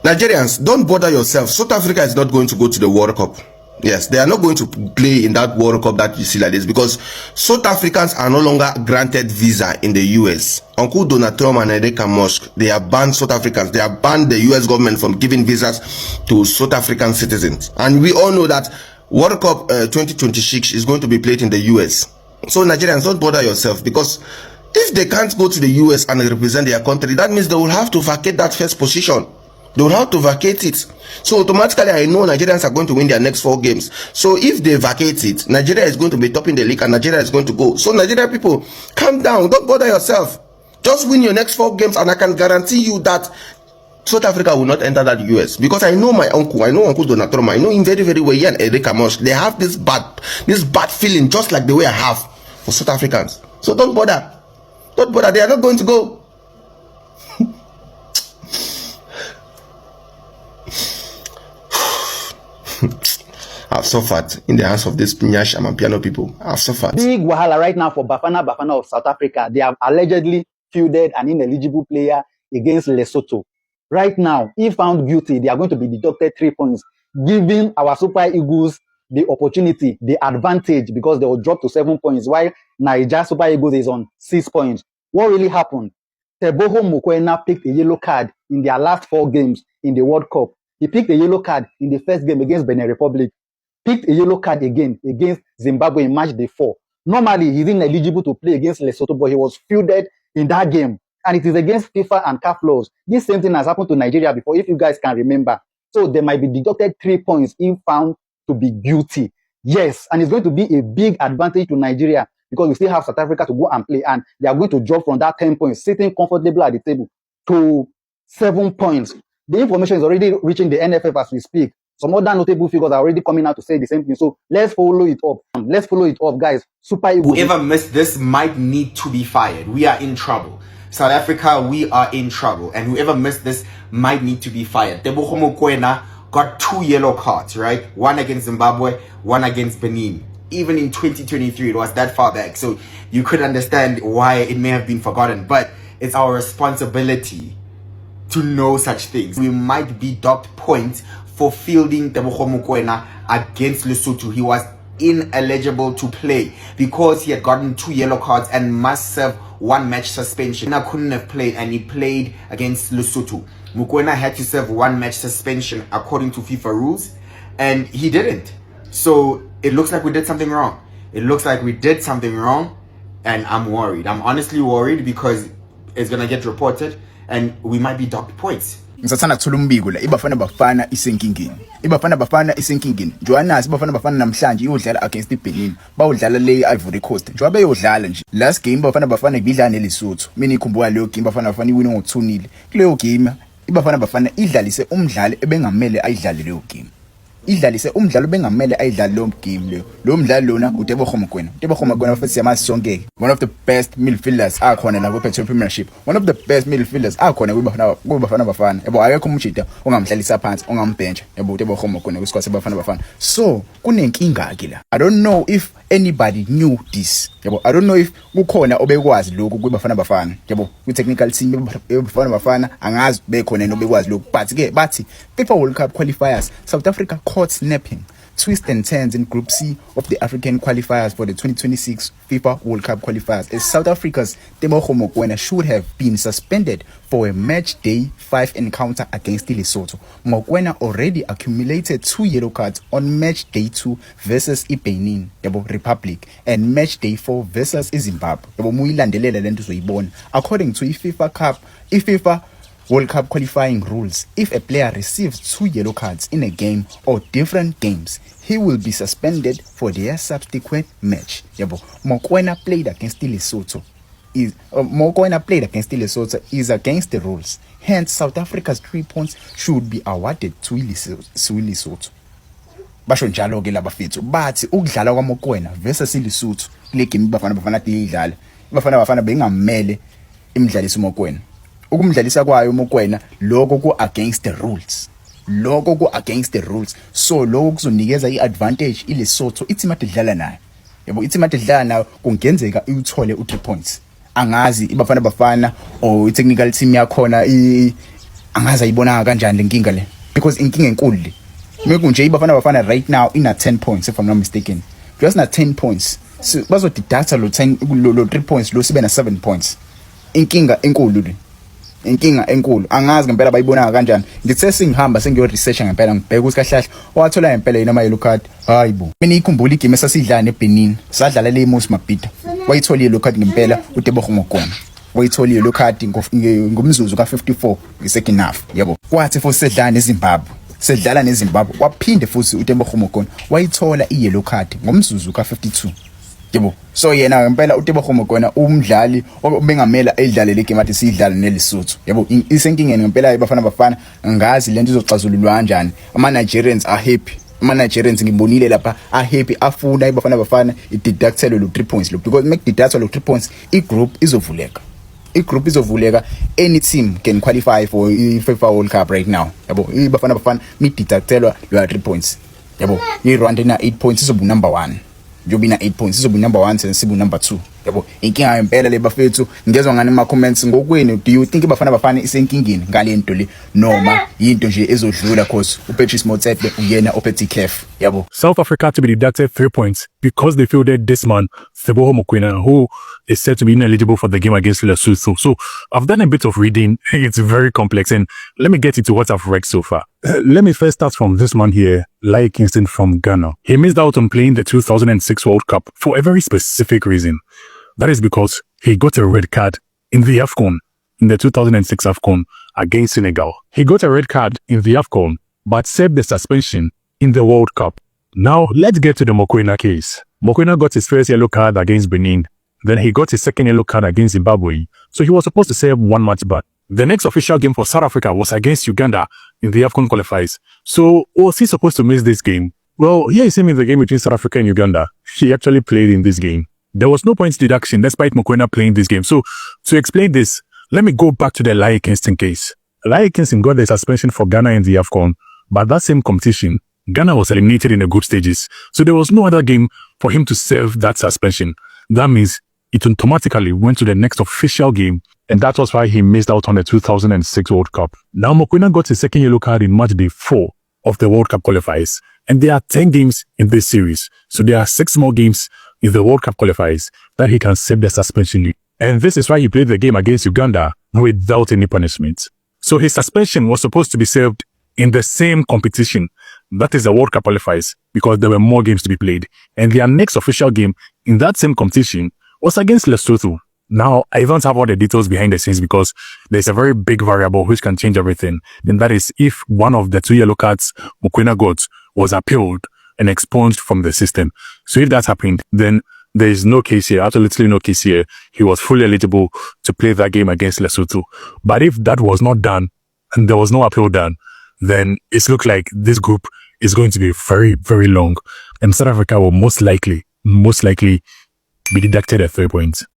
Nigerians, don't bother yourself. South Africa is not going to go to the World Cup. Yes, they are not going to play in that World Cup that you see like this, because South Africans are no longer granted visa in the US. Uncle Donald Trump and Erika Musk, they have banned South Africans. They have banned the US government from giving visas to South African citizens. And we all know that World Cup 2026 is going to be played in the US. So Nigerians, don't bother yourself, because if they can't go to the US and represent their country, that means they will have to vacate that first position. They will have to vacate it. So automatically, I know Nigerians are going to win their next 4 games. So if they vacate it, Nigeria is going to be topping the league and Nigeria is going to go. So Nigeria people, calm down. Don't bother yourself. Just win your next 4 games and I can guarantee you that South Africa will not enter that US. Because I know my uncle, I know Uncle Donald Trump, I know him very, very well. He and Erika Musk, they have this bad feeling, just like the way I have for South Africans. So don't bother. Don't bother. They are not going to go. I've suffered in the hands of these Nyash and piano people. I've suffered. Big wahala right now for Bafana of South Africa. They have allegedly fielded an ineligible player against Lesotho. Right now, if found guilty, they are going to be deducted 3 points, giving our Super Eagles the opportunity, the advantage, because they will drop to 7 points, while Niger Super Eagles is on 6 points. What really happened? Teboho Mokoena picked a yellow card in their last 4 games in the World Cup. He picked a yellow card in the first game against Benin Republic, picked a yellow card again against Zimbabwe in match day 4. Normally, he's ineligible to play against Lesotho, but he was fielded in that game. And it is against FIFA and CAF laws. This same thing has happened to Nigeria before, if you guys can remember. So they might be deducted 3 points if found to be guilty. Yes, and it's going to be a big advantage to Nigeria, because we still have South Africa to go and play, and they are going to drop from that 10 points, sitting comfortably at the table, to 7 points. The information is already reaching the NFF as we speak. Some other notable figures are already coming out to say the same thing. So let's follow it up. Let's follow it up, guys. Super Eagles. Whoever missed this might need to be fired. We are in trouble. South Africa, we are in trouble. And whoever missed this might need to be fired. Teboho Mokoena got 2 yellow cards, right? One against Zimbabwe, one against Benin. Even in 2023, it was that far back. So you could understand why it may have been forgotten. But it's our responsibility to know such things. We might be docked points for fielding Teboho Mokoena against Lesotho. He was ineligible to play because he had gotten 2 yellow cards and must serve 1 match suspension. He couldn't have played, and he played against Lesotho. Mokoena had to serve 1 match suspension according to FIFA rules, and he didn't. So it looks like we did something wrong. It looks like we did something wrong, and I'm worried. I'm honestly worried because it's gonna get reported and we might be docked points. Ngisathanda kuthola umbiko la ibafana isenkingeni. Ibafana isenkingeni. Johannes ibafana namhlanje iyodlala against iBenin. Bawudlala le Ivory Coast. Njengoba beyodlala nje. Last game ibafana ibidlala neLesotho. Mina ikhumbuka leyo game ibafana iwine ngo-2-0. Kuleyo game ibafana idlalise umdlali ebengamele ayidlale leyo game. Idlalise umdlalo bengamele ayidlale lo game leyo. Lo mdlalo lona uTeboho Mokoena. UTeboho Mokoena futhi siyamazi sonke. One of the best midfielders akhona la ku-Precedent Premiership. One of the best midfielders akhona kubafana. Yabo akekho umjida ongamhlalisa phansi, ongambench. Yabo uTeboho Mokoena kwisikhathi sebafana. So kunenkinga ke la. I don't know if anybody knew this. Yabo I don't know if kukhona obekwazi lokho kubafana. Yabo ku-technical team bafana angazi bekhona nobekwazi lokho. But ke bathi FIFA World Cup qualifiers, South Africa caught snapping twists and turns in Group C of the African qualifiers for the 2026 FIFA World Cup qualifiers, as South Africa's Teboho Mokoena should have been suspended for a match day 5 encounter against Lesotho. Mokoena already accumulated 2 yellow cards on match day 2 versus Benin Republic and match day 4 versus Zimbabwe. According to FIFA World Cup qualifying rules, if a player receives 2 yellow cards in a game or different games, he will be suspended for their subsequent match. Mokoena played against Lesotho. Is against the rules. Hence, South Africa's 3 points should be awarded to Lesotho. Basho njalo ke labafethu bathi ukudlala kwaMokoena versus Lesotho le game bafana tiyidlala. Bafana bengamele imidlaliso Mokoena. Ukumdlalisa kwayo Mokoena lokho ku against the rules. So lokho kuzonikeza iadvantage iLesotho ithi madidlala nayo. Yabo ithi madidlala nayo kungenzeka uthole u3 points. Angazi ibafana or technical team yakhona angazi ayibona kanjani lenkinga le, because inkinga enkulu le mekunje ibafana right now ina 10 points if I'm not mistaken, just na 10 points, so bazodidacta lo 3 points lo sibe na 7 points. Inkinga enkulu le, inkinga enkulu, angazi ngempela bayibona kanjani. Ngithe singihamba sengiyo research ngempela ngibheka ukuthi kahlahle owathola ngempela yini ama yellow card. Hayibo, mina ikhumbula igame esasidlala neBenin, sadlala le Mos Mabhida, wayithola yellow card ngempela uTebogo Mokona, wayithola yellow card ngomzuzu ka54 ngesecond half, yabo. Kwathi futhi sedlala neZimbabwe waphinde futhi uTebogo Mokona wayithola iyellow card ngomzuzu ka52, yebo. So yena ngempela uTebogo Mokona umdlali obengamela edlale le game athi sidlala neLesotho, yabo. Isenkingeni ngempela ibafana ngazi lento izoxazululwa kanjani. Ama Nigerians are happy, ama Nigerians ngibonile lapha are happy, afuna ibafana ideductele lo 3 points lo, because make deductele lo 3 points igroup izovuleka. I-group izovuleka, any team can qualify for FIFA World Cup right now, yabo. Ibafana mideductelwa lo 3 points, yabo. I-Rwanda na 8 points izobu number 1, njobi na 8 points izobu number 1 sensibu number 2, yabo. Inkinga ngempela le bafethu, ngezwe ngani ama comments ngokwenu, do you think ibafana isenkingini ngalento le noma yinto nje ezodlula cause uPatrice Motsepe uyena ophethe ICAF, yabo. South Africa to be deducted 3 points because they fielded this man, Tebogo Mokoena, who is said to be ineligible for the game against Lesotho. So I've done a bit of reading. It's very complex, and let me get into what I've read so far. Let me first start from this man here, Lai Kingston from Ghana. He missed out on playing the 2006 World Cup for a very specific reason. That is because he got a red card in the AFCON, in the 2006 AFCON against Senegal. He got a red card in the AFCON, but served the suspension in the World Cup. Now, let's get to the Mokoena case. Mokoena got his first yellow card against Benin. Then he got his second yellow card against Zimbabwe. So he was supposed to serve 1 match back. The next official game for South Africa was against Uganda in the AFCON qualifiers. So was he supposed to miss this game? Well, here is him in the game between South Africa and Uganda. He actually played in this game. There was no points deduction despite Mokoena playing this game. So to explain this, let me go back to the Lai Kingston case. Lai Kingston got the suspension for Ghana in the AFCON, but that same competition, Ghana was eliminated in the group stages. So there was no other game for him to serve that suspension. That means it automatically went to the next official game, and that was why he missed out on the 2006 World Cup. Now Mokoena got his second yellow card in match day 4 of the World Cup qualifiers, and there are 10 games in this series. So there are 6 more games in the World Cup qualifiers that he can serve the suspension in. And this is why he played the game against Uganda without any punishment. So his suspension was supposed to be served in the same competition, that is the World Cup qualifiers, because there were more games to be played. And their next official game in that same competition was against Lesotho. Now, I don't have all the details behind the scenes because there's a very big variable which can change everything. And that is if one of the 2 yellow cards Mokoena got was appealed and expunged from the system. So if that happened, then there is no case here, absolutely no case here. He was fully eligible to play that game against Lesotho. But if that was not done and there was no appeal done, then it looks like this group is going to be very, very long. And South Africa will most likely be deducted at 3 points.